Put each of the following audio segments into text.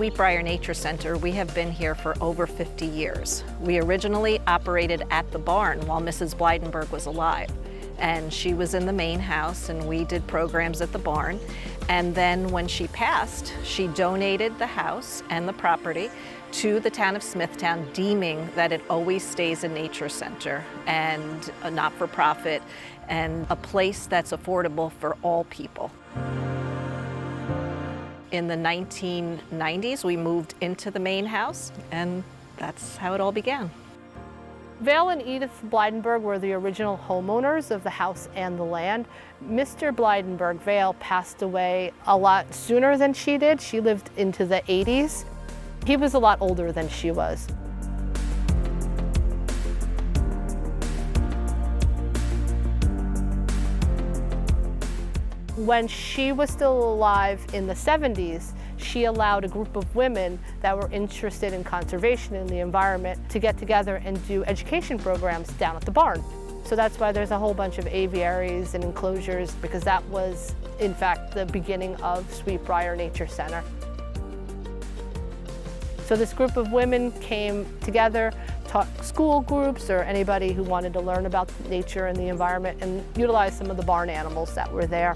Sweetbriar Nature Center, we have been here for over 50 years. We originally operated at the barn while Mrs. Blydenberg was alive. And she was in the main house and we did programs at the barn. And then when she passed, she donated the house and the property to the town of Smithtown, deeming that it always stays a nature center and a not-for-profit and a place that's affordable for all people. In the 1990s, we moved into the main house, and that's how it all began. Vale and Edith Blydenberg were the original homeowners of the house and the land. Mr. Blydenberg, Vale, passed away a lot sooner than she did. She lived into the 80s. He was a lot older than she was. When she was still alive in the 70s, she allowed a group of women that were interested in conservation in the environment to get together and do education programs down at the barn. So that's why there's a whole bunch of aviaries and enclosures, because that was, in fact, the beginning of Sweetbriar Nature Center. So this group of women came together, taught school groups or anybody who wanted to learn about nature and the environment, and utilized some of the barn animals that were there.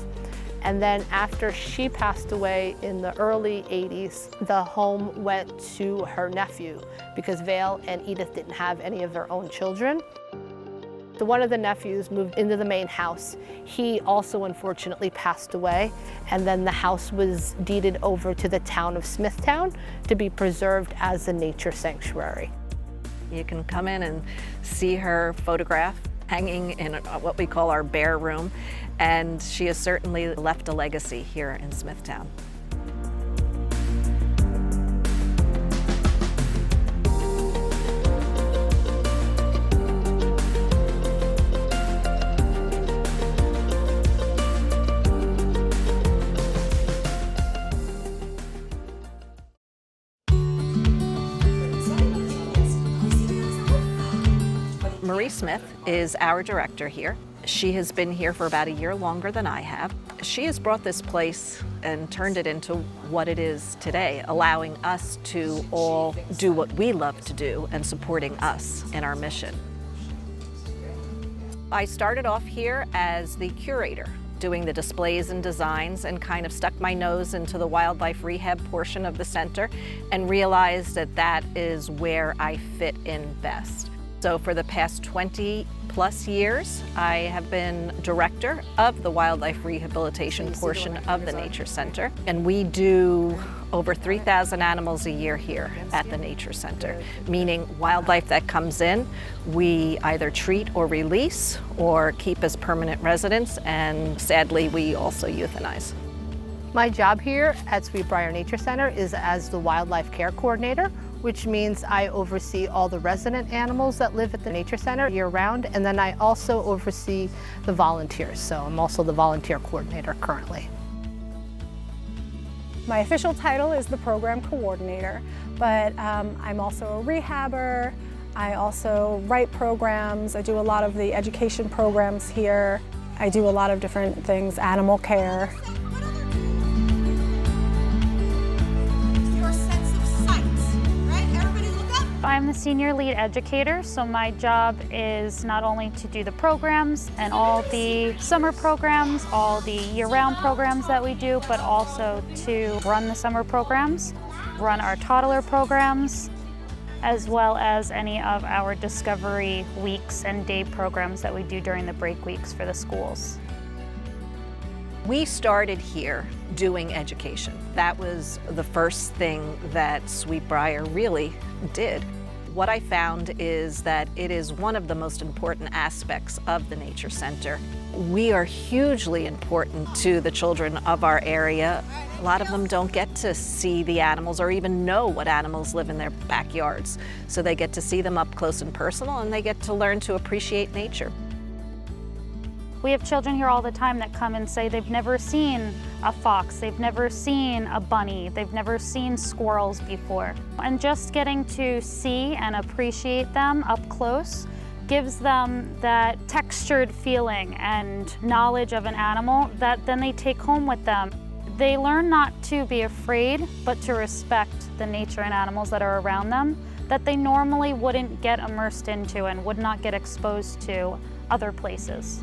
And then after she passed away in the early 80s, the home went to her nephew because Vale and Edith didn't have any of their own children. So one of the nephews moved into the main house. He also unfortunately passed away, and then the house was deeded over to the town of Smithtown to be preserved as a nature sanctuary. You can come in and see her photograph hanging in what we call our bear room, and she has certainly left a legacy here in Smithtown. Marie Smith is our director here. She has been here for about a year longer than I have. She has brought this place and turned it into what it is today, allowing us to all do what we love to do and supporting us in our mission. I started off here as the curator, doing the displays and designs, and kind of stuck my nose into the wildlife rehab portion of the center and realized that that is where I fit in best. So for the past 20 plus years, I have been director of the wildlife rehabilitation portion of the Nature Center. And we do over 3,000 animals a year here at the Nature Center, meaning wildlife that comes in, we either treat or release or keep as permanent residents, and sadly, we also euthanize. My job here at Sweetbriar Nature Center is as the wildlife care coordinator, which means I oversee all the resident animals that live at the Nature Center year-round, and then I also oversee the volunteers, so I'm also the volunteer coordinator currently. My official title is the program coordinator, but I'm also a rehabber. I also write programs. I do a lot of the education programs here. I do a lot of different things, animal care. I'm the senior lead educator, so my job is not only to do the programs and all the summer programs, all the year-round programs that we do, but also to run the summer programs, run our toddler programs, as well as any of our discovery weeks and day programs that we do during the break weeks for the schools. We started here doing education. That was the first thing that Sweetbriar really did. What I found is that it is one of the most important aspects of the Nature Center. We are hugely important to the children of our area. A lot of them don't get to see the animals or even know what animals live in their backyards. So they get to see them up close and personal, and they get to learn to appreciate nature. We have children here all the time that come and say they've never seen a fox, they've never seen a bunny, they've never seen squirrels before. And just getting to see and appreciate them up close gives them that textured feeling and knowledge of an animal that then they take home with them. They learn not to be afraid, but to respect the nature and animals that are around them that they normally wouldn't get immersed into and would not get exposed to other places.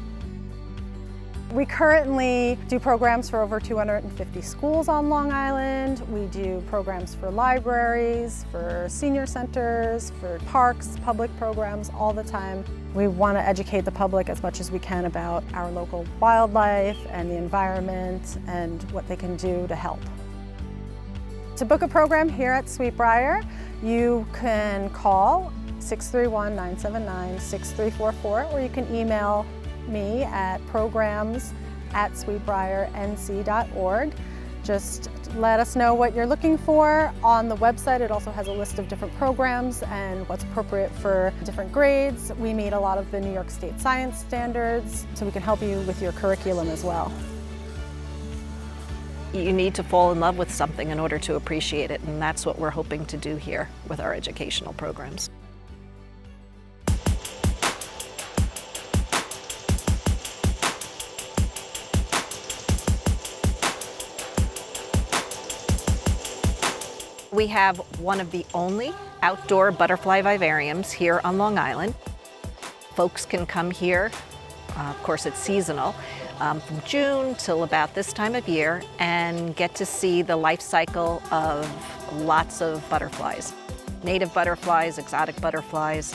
We currently do programs for over 250 schools on Long Island. We do programs for libraries, for senior centers, for parks, public programs all the time. We want to educate the public as much as we can about our local wildlife and the environment and what they can do to help. To book a program here at Sweetbriar, you can call 631-979-6344, or you can email me at programs@sweetbriarnc.org. Just let us know what you're looking for. On the website, it also has a list of different programs and what's appropriate for different grades. We meet a lot of the New York State science standards, so we can help you with your curriculum as well. You need to fall in love with something in order to appreciate it, and that's what we're hoping to do here with our educational programs. We have one of the only outdoor butterfly vivariums here on Long Island. Folks can come here, of course it's seasonal, from June till about this time of year, and get to see the life cycle of lots of butterflies. Native butterflies, exotic butterflies.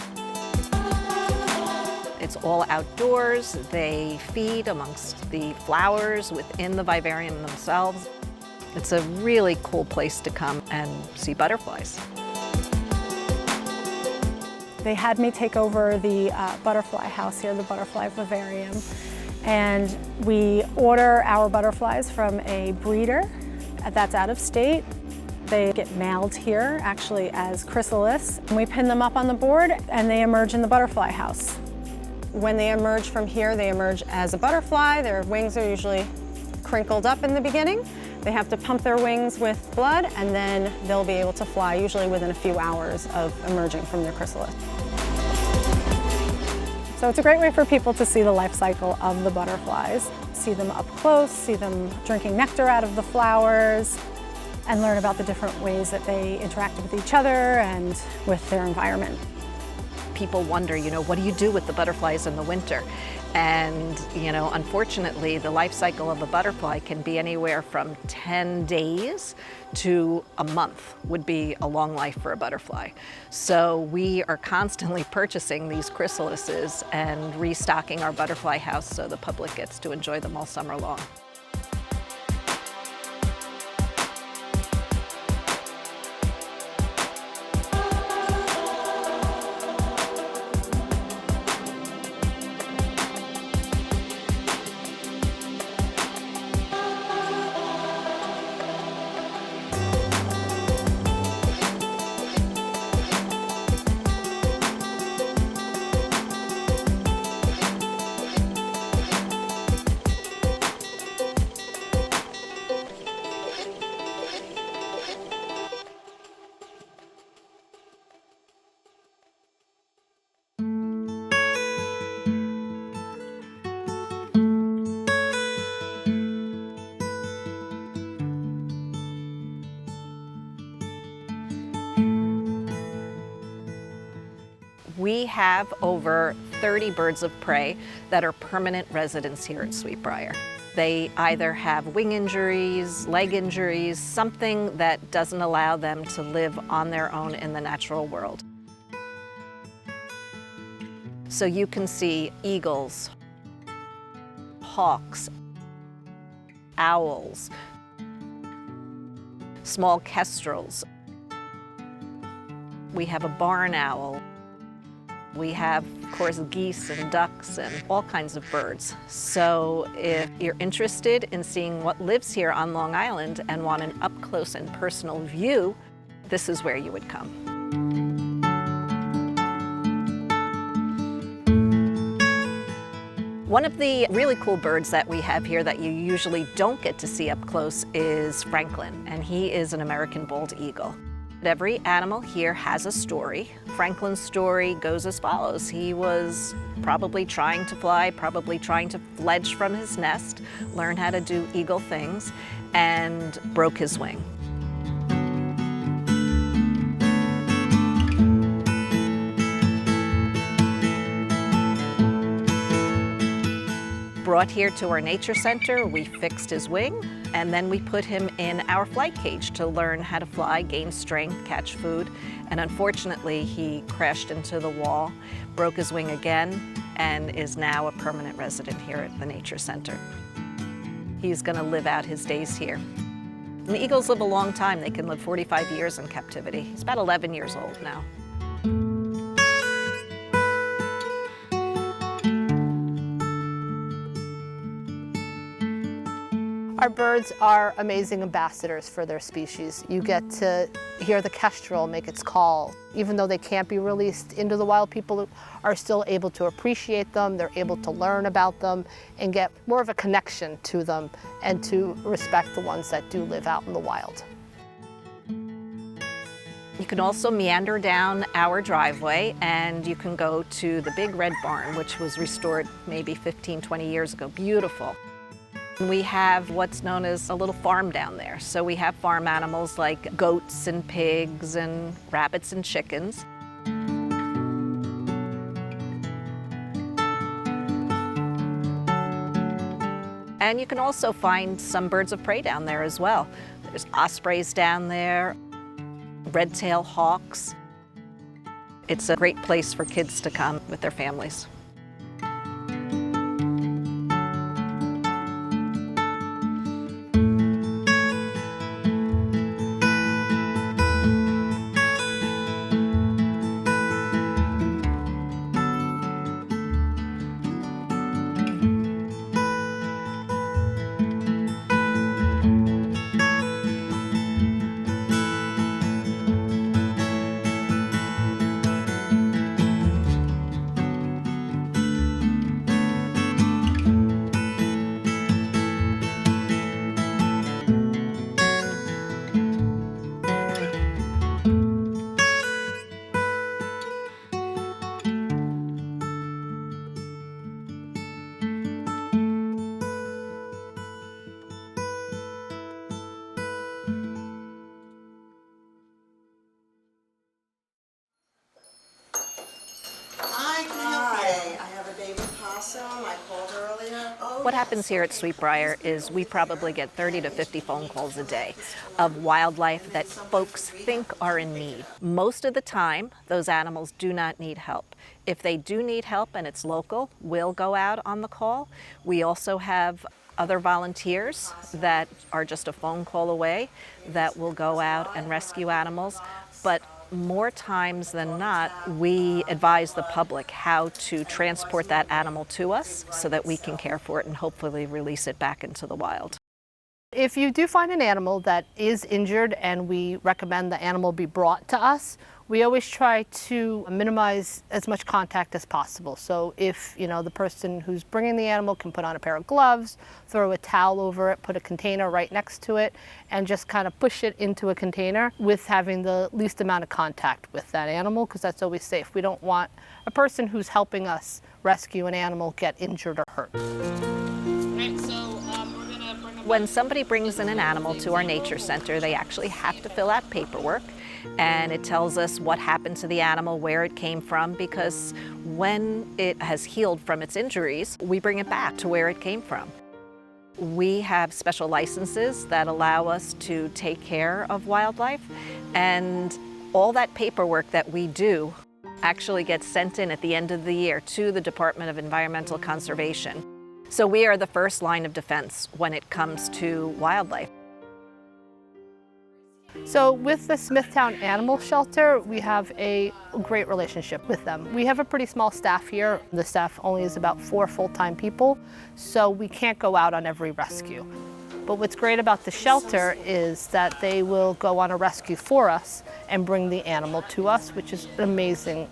It's all outdoors. They feed amongst the flowers within the vivarium themselves. It's a really cool place to come and see butterflies. They had me take over the butterfly house here, the butterfly vivarium, and we order our butterflies from a breeder that's out of state. They get mailed here actually as chrysalis, and we pin them up on the board and they emerge in the butterfly house. When they emerge from here, they emerge as a butterfly. Their wings are usually crinkled up in the beginning. They have to pump their wings with blood, and then they'll be able to fly, usually within a few hours of emerging from their chrysalis. So it's a great way for people to see the life cycle of the butterflies, see them up close, see them drinking nectar out of the flowers, and learn about the different ways that they interact with each other and with their environment. People wonder, what do you do with the butterflies in the winter? And, unfortunately, the life cycle of a butterfly can be anywhere from 10 days to a month would be a long life for a butterfly. So we are constantly purchasing these chrysalises and restocking our butterfly house so the public gets to enjoy them all summer long. We have over 30 birds of prey that are permanent residents here at Sweetbriar. They either have wing injuries, leg injuries, something that doesn't allow them to live on their own in the natural world. So you can see eagles, hawks, owls, small kestrels. We have a barn owl. We have, of course, geese and ducks and all kinds of birds. So if you're interested in seeing what lives here on Long Island and want an up-close and personal view, this is where you would come. One of the really cool birds that we have here that you usually don't get to see up close is Franklin, and he is an American bald eagle. Every animal here has a story. Franklin's story goes as follows. He was probably trying to fly, probably trying to fledge from his nest, learn how to do eagle things, and broke his wing. Brought here to our nature center, we fixed his wing, and then we put him in our flight cage to learn how to fly, gain strength, catch food. And unfortunately, he crashed into the wall, broke his wing again, and is now a permanent resident here at the nature center. He's gonna live out his days here. And eagles live a long time. They can live 45 years in captivity. He's about 11 years old now. Our birds are amazing ambassadors for their species. You get to hear the kestrel make its call. Even though they can't be released into the wild, people are still able to appreciate them, they're able to learn about them and get more of a connection to them and to respect the ones that do live out in the wild. You can also meander down our driveway and you can go to the big red barn, which was restored maybe 15, 20 years ago. Beautiful. We have what's known as a little farm down there. So we have farm animals like goats and pigs and rabbits and chickens. And you can also find some birds of prey down there as well. There's ospreys down there, red-tailed hawks. It's a great place for kids to come with their families. What happens here at Sweetbriar is we probably get 30 to 50 phone calls a day of wildlife that folks think are in need. Most of the time, those animals do not need help. If they do need help and it's local, we'll go out on the call. We also have other volunteers that are just a phone call away that will go out and rescue animals. But more times than not, we advise the public how to transport that animal to us so that we can care for it and hopefully release it back into the wild. If you do find an animal that is injured and we recommend the animal be brought to us, we always try to minimize as much contact as possible. So if the person who's bringing the animal can put on a pair of gloves, throw a towel over it, put a container right next to it, and just kind of push it into a container with having the least amount of contact with that animal, because that's always safe. We don't want a person who's helping us rescue an animal get injured or hurt. When somebody brings in an animal to our nature center, they actually have to fill out paperwork, and it tells us what happened to the animal, where it came from, because when it has healed from its injuries, we bring it back to where it came from. We have special licenses that allow us to take care of wildlife, and all that paperwork that we do actually gets sent in at the end of the year to the Department of Environmental Conservation. So we are the first line of defense when it comes to wildlife. So with the Smithtown Animal Shelter, we have a great relationship with them. We have a pretty small staff here. The staff only is about 4 full-time people, so we can't go out on every rescue. But what's great about the shelter is that they will go on a rescue for us and bring the animal to us, which is amazing.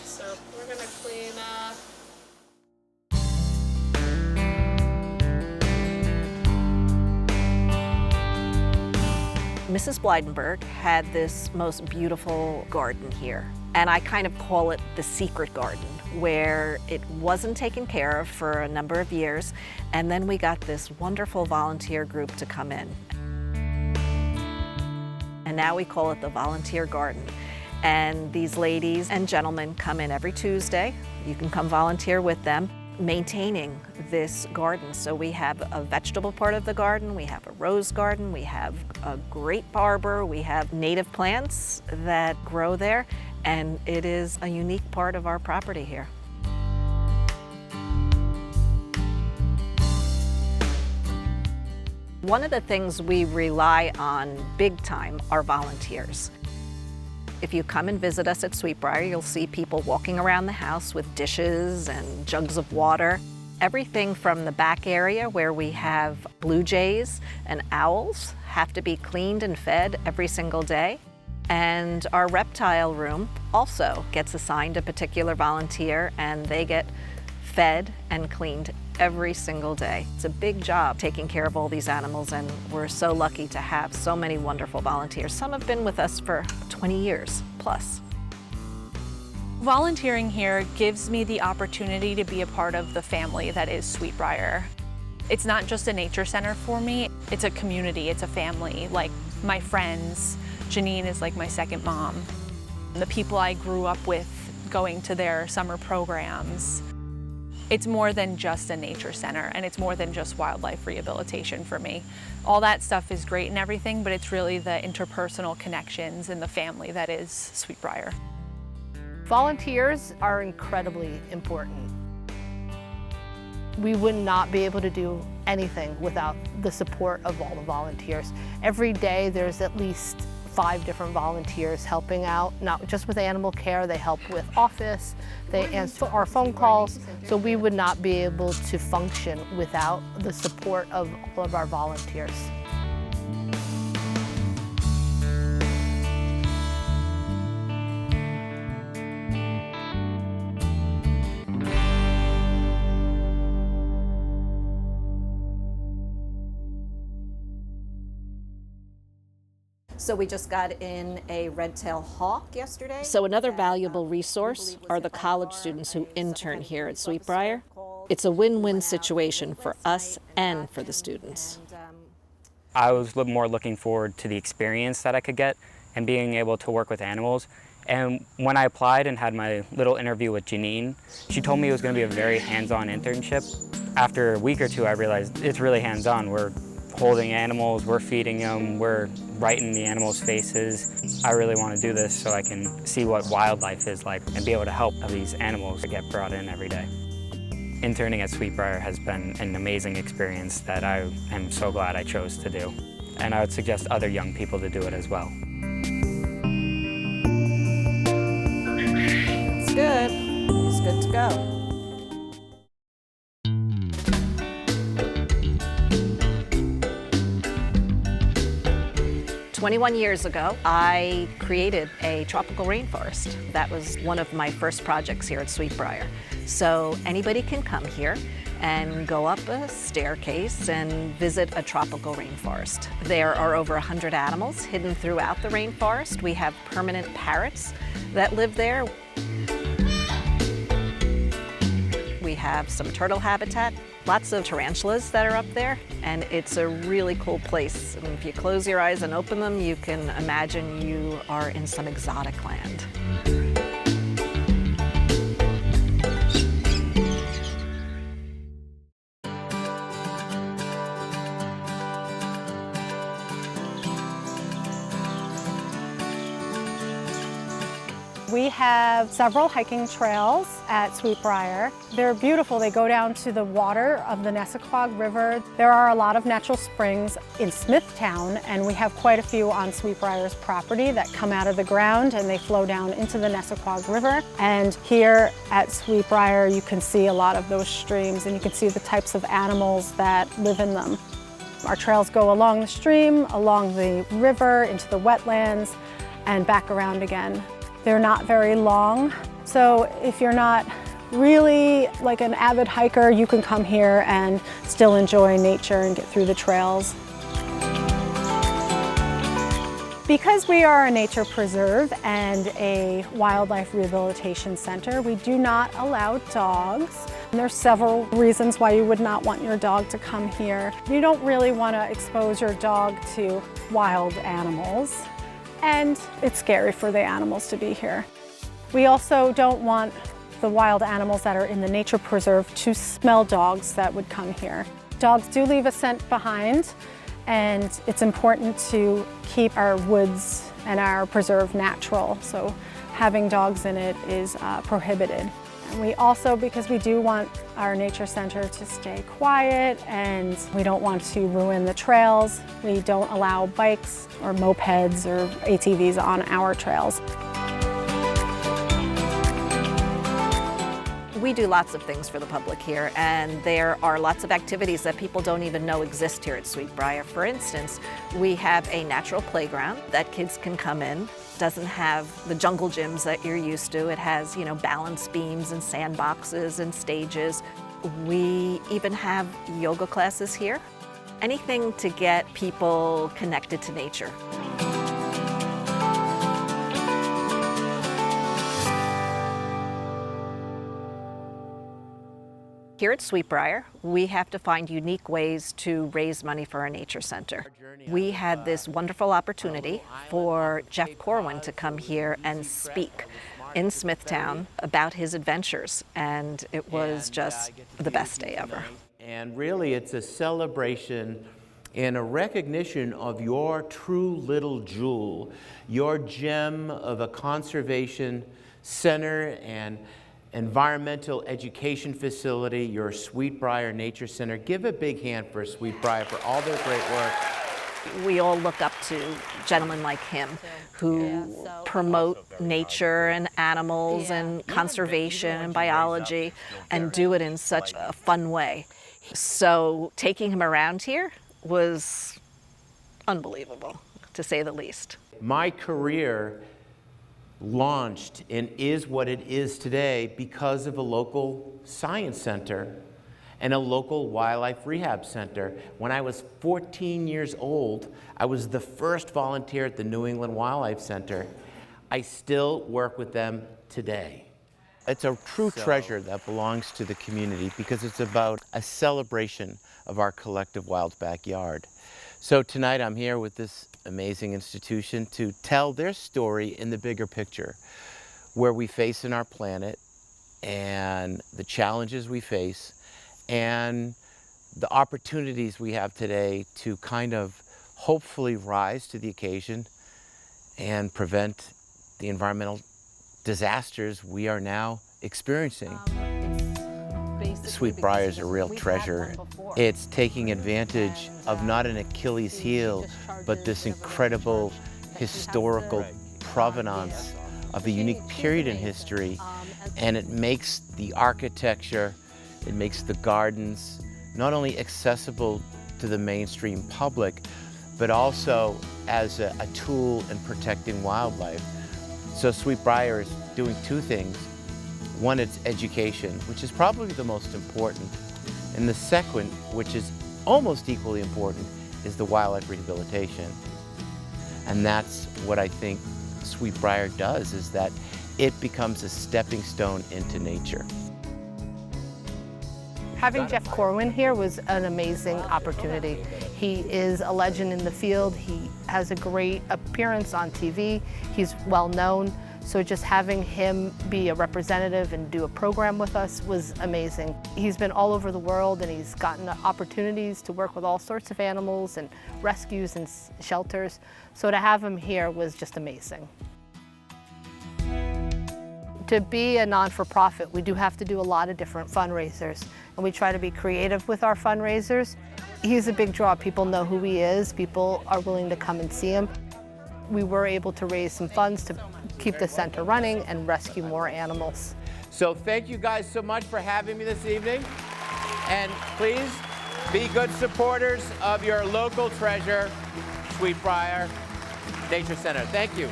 So we're gonna clean up. Mrs. Blydenberg had this most beautiful garden here, and I kind of call it the secret garden, where it wasn't taken care of for a number of years, and then we got this wonderful volunteer group to come in. And now we call it the Volunteer Garden. And these ladies and gentlemen come in every Tuesday. You can come volunteer with them, maintaining this garden. So we have a vegetable part of the garden, we have a rose garden, we have a grape arbor, we have native plants that grow there, and it is a unique part of our property here. One of the things we rely on big time are volunteers. If you come and visit us at Sweetbriar, you'll see people walking around the house with dishes and jugs of water. Everything from the back area where we have blue jays and owls have to be cleaned and fed every single day. And our reptile room also gets assigned a particular volunteer, and they get fed and cleaned every single day. It's a big job taking care of all these animals, and we're so lucky to have so many wonderful volunteers. Some have been with us for 20 years plus. Volunteering here gives me the opportunity to be a part of the family that is Sweetbriar. It's not just a nature center for me, it's a community, it's a family. Like my friends, Janine is like my second mom. The people I grew up with going to their summer programs. It's more than just a nature center, and it's more than just wildlife rehabilitation for me. All that stuff is great and everything, but it's really the interpersonal connections and the family that is Sweetbriar. Volunteers are incredibly important. We would not be able to do anything without the support of all the volunteers. Every day there's at least 5 different volunteers helping out, not just with animal care, they help with office, they answer our phone calls, so we would not be able to function without the support of all of our volunteers. So we just got in a red-tailed hawk yesterday. So another valuable resource are the college students who intern here at Sweetbriar. It's a win-win situation for us and for the students. I was more looking forward to the experience that I could get and being able to work with animals. And when I applied and had my little interview with Janine, she told me it was going to be a very hands-on internship. After a week or two, I realized it's really hands-on. We're holding animals, we're feeding them, we're writing the animals' faces. I really want to do this so I can see what wildlife is like and be able to help these animals that get brought in every day. Interning at Sweetbriar has been an amazing experience that I am so glad I chose to do. And I would suggest other young people to do it as well. It's good. It's good to go. 21 years ago, I created a tropical rainforest. That was one of my first projects here at Sweetbriar. So anybody can come here and go up a staircase and visit a tropical rainforest. There are over 100 animals hidden throughout the rainforest. We have permanent parrots that live there. We have some turtle habitat, lots of tarantulas that are up there, and it's a really cool place. And if you close your eyes and open them, you can imagine you are in some exotic land. We have several hiking trails at Sweetbriar. They're beautiful. They go down to the water of the Nessequag River. There are a lot of natural springs in Smithtown, and we have quite a few on Sweetbriar's property that come out of the ground and they flow down into the Nessequag River. And here at Sweetbriar, you can see a lot of those streams, and you can see the types of animals that live in them. Our trails go along the stream, along the river, into the wetlands, and back around again. They're not very long, so if you're not really like an avid hiker, you can come here and still enjoy nature and get through the trails. Because we are a nature preserve and a wildlife rehabilitation center, we do not allow dogs. And there's several reasons why you would not want your dog to come here. You don't really want to expose your dog to wild animals, and it's scary for the animals to be here. We also don't want the wild animals that are in the nature preserve to smell dogs that would come here. Dogs do leave a scent behind, and it's important to keep our woods and our preserve natural, so having dogs in it is prohibited. And we also, because we do want our nature center to stay quiet and we don't want to ruin the trails, we don't allow bikes or mopeds or ATVs on our trails. We do lots of things for the public here, and there are lots of activities that people don't even know exist here at Sweetbriar. For instance, we have a natural playground that kids can come in. It doesn't have the jungle gyms that you're used to. It has, balance beams and sandboxes and stages. We even have yoga classes here. Anything to get people connected to nature. Here at Sweetbriar, we have to find unique ways to raise money for our nature center. We had this wonderful opportunity for Jeff Corwin to come here and speak in Smithtown about his adventures, and it was just the best day ever. And really, it's a celebration and a recognition of your true little jewel, your gem of a conservation center and environmental education facility, your Sweetbriar Nature Center. Give a big hand for Sweetbriar for all their great work. We all look up to gentlemen like him who promote nature and animals and conservation and biology and do it in such a fun way. So taking him around here was unbelievable, to say the least. My career launched and is what it is today because of a local science center and a local wildlife rehab center. When I was 14 years old, I was the first volunteer at the New England Wildlife Center. I still work with them today. It's a true treasure that belongs to the community because it's about a celebration of our collective wild backyard. So tonight I'm here with this amazing institution to tell their story in the bigger picture, where we face in our planet and the challenges we face and the opportunities we have today to kind of hopefully rise to the occasion and prevent the environmental disasters we are now experiencing. Sweetbriar is a real treasure. It's taking advantage of not an Achilles heel, but this incredible historical provenance of a unique period in history. And it makes the architecture, it makes the gardens not only accessible to the mainstream public, but also as a tool in protecting wildlife. So Sweetbriar is doing two things. One, it's education, which is probably the most important. And the second, which is almost equally important, is the wildlife rehabilitation. And that's what I think Sweetbriar does, is that it becomes a stepping stone into nature. Having Jeff Corwin here was an amazing opportunity. He is a legend in the field. He has a great appearance on TV. He's well known. So just having him be a representative and do a program with us was amazing. He's been all over the world and he's gotten opportunities to work with all sorts of animals and rescues and shelters. So to have him here was just amazing. To be a non-for-profit, we do have to do a lot of different fundraisers, and we try to be creative with our fundraisers. He's a big draw. People know who he is. People are willing to come and see him. We were able to raise some funds to keep the center running and rescue more animals. So thank you guys so much for having me this evening. And please be good supporters of your local treasure, Sweetbriar Nature Center. Thank you.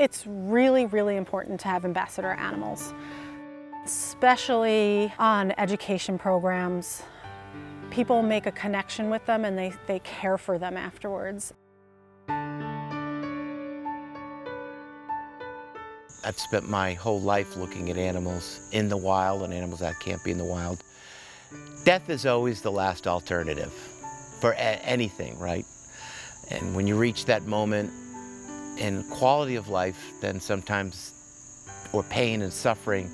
It's really, really important to have ambassador animals, especially on education programs. People make a connection with them and they care for them afterwards. I've spent my whole life looking at animals in the wild and animals that can't be in the wild. Death is always the last alternative for anything, right? And when you reach that moment in quality of life, then sometimes, or pain and suffering,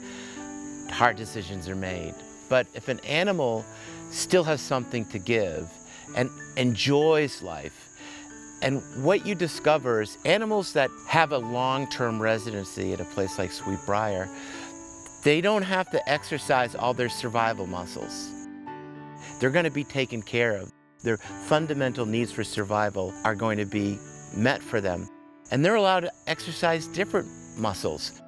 hard decisions are made. But if an animal still has something to give and enjoys life, and what you discover is animals that have a long-term residency at a place like Sweetbriar, they don't have to exercise all their survival muscles. They're going to be taken care of. Their fundamental needs for survival are going to be met for them. And they're allowed to exercise different muscles.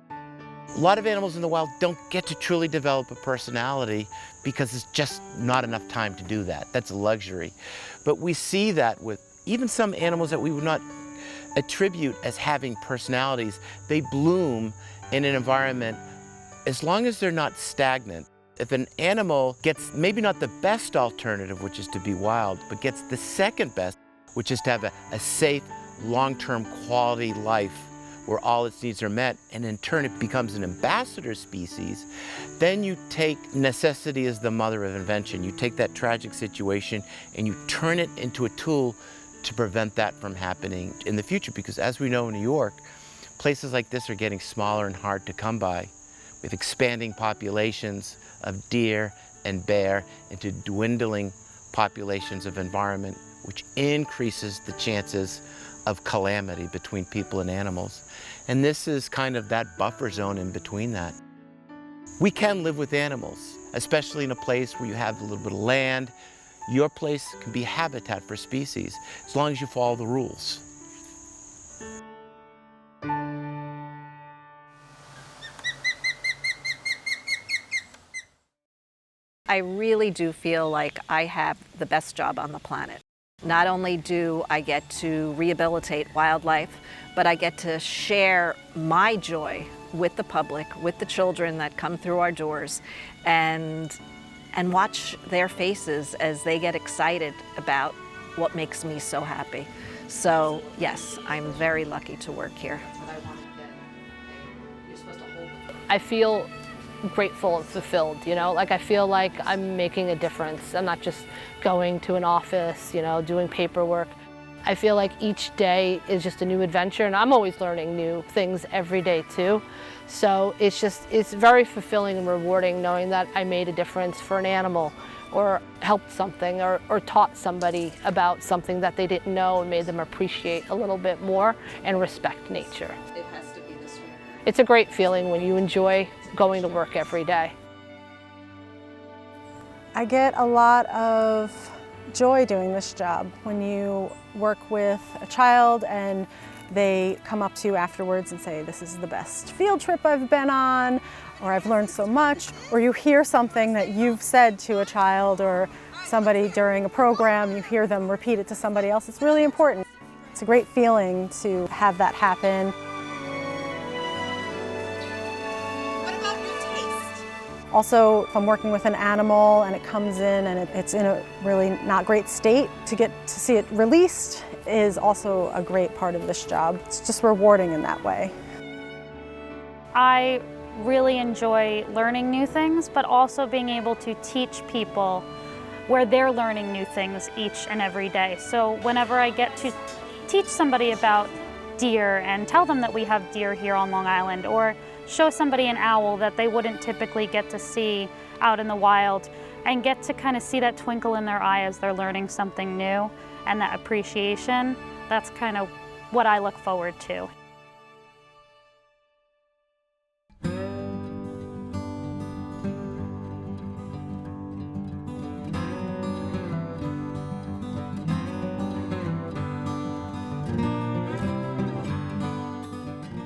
A lot of animals in the wild don't get to truly develop a personality because it's just not enough time to do that. That's a luxury. But we see that with even some animals that we would not attribute as having personalities. They bloom in an environment as long as they're not stagnant. If an animal gets maybe not the best alternative, which is to be wild, but gets the second best, which is to have a safe, long-term quality life where all its needs are met, and in turn it becomes an ambassador species, then you take necessity as the mother of invention. You take that tragic situation and you turn it into a tool to prevent that from happening in the future. Because as we know in New York, places like this are getting smaller and hard to come by. We have expanding populations of deer and bear into dwindling populations of environment, which increases the chances of calamity between people and animals. And this is kind of that buffer zone in between that. We can live with animals, especially in a place where you have a little bit of land. Your place can be habitat for species, as long as you follow the rules. I really do feel like I have the best job on the planet. Not only do I get to rehabilitate wildlife, but I get to share my joy with the public, with the children that come through our doors, and watch their faces as they get excited about what makes me so happy. So yes, I'm very lucky to work here. I feel grateful and fulfilled, you know, like I feel like I'm making a difference. I'm not just going to an office, you know, doing paperwork. I feel like each day is just a new adventure, and I'm always learning new things every day too. So it's very fulfilling and rewarding knowing that I made a difference for an animal, or helped something, or taught somebody about something that they didn't know and made them appreciate a little bit more and respect nature. It has to be this way. It's a great feeling when you enjoy going to work every day. I get a lot of joy doing this job. When you work with a child and they come up to you afterwards and say, this is the best field trip I've been on, or I've learned so much, or you hear something that you've said to a child or somebody during a program, you hear them repeat it to somebody else, it's really important. It's a great feeling to have that happen. Also, if I'm working with an animal and it comes in and it's in a really not great state, to get to see it released is also a great part of this job. It's just rewarding in that way. I really enjoy learning new things, but also being able to teach people where they're learning new things each and every day. So whenever I get to teach somebody about deer and tell them that we have deer here on Long Island, or show somebody an owl that they wouldn't typically get to see out in the wild, and get to kind of see that twinkle in their eye as they're learning something new, and that appreciation, that's kind of what I look forward to.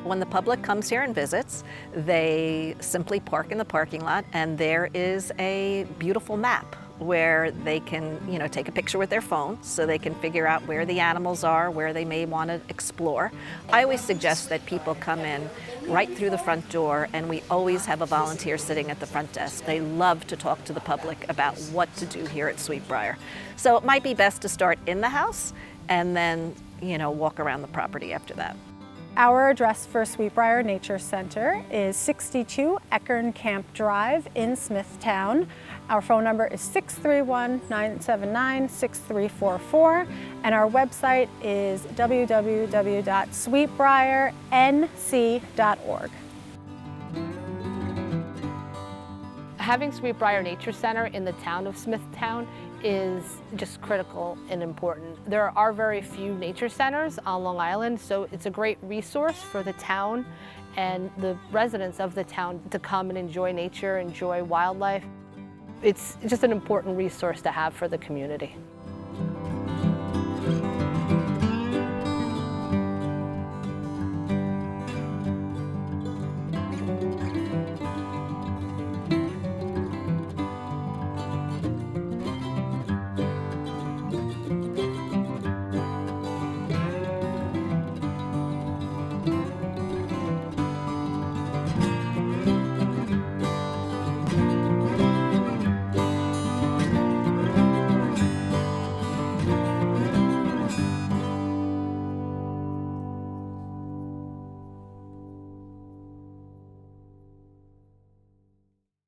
When the public comes here and visits, they simply park in the parking lot, and there is a beautiful map where they can, take a picture with their phone so they can figure out where the animals are, where they may want to explore. I always suggest that people come in right through the front door, and we always have a volunteer sitting at the front desk. They love to talk to the public about what to do here at Sweetbriar. So it might be best to start in the house and then, walk around the property after that. Our address for Sweetbriar Nature Center is 62 Eckern Camp Drive in Smithtown. Our phone number is 631-979-6344, and our website is www.sweetbriarnc.org. Having Sweetbriar Nature Center in the town of Smithtown is just critical and important. There are very few nature centers on Long Island, so it's a great resource for the town and the residents of the town to come and enjoy nature, enjoy wildlife. It's just an important resource to have for the community.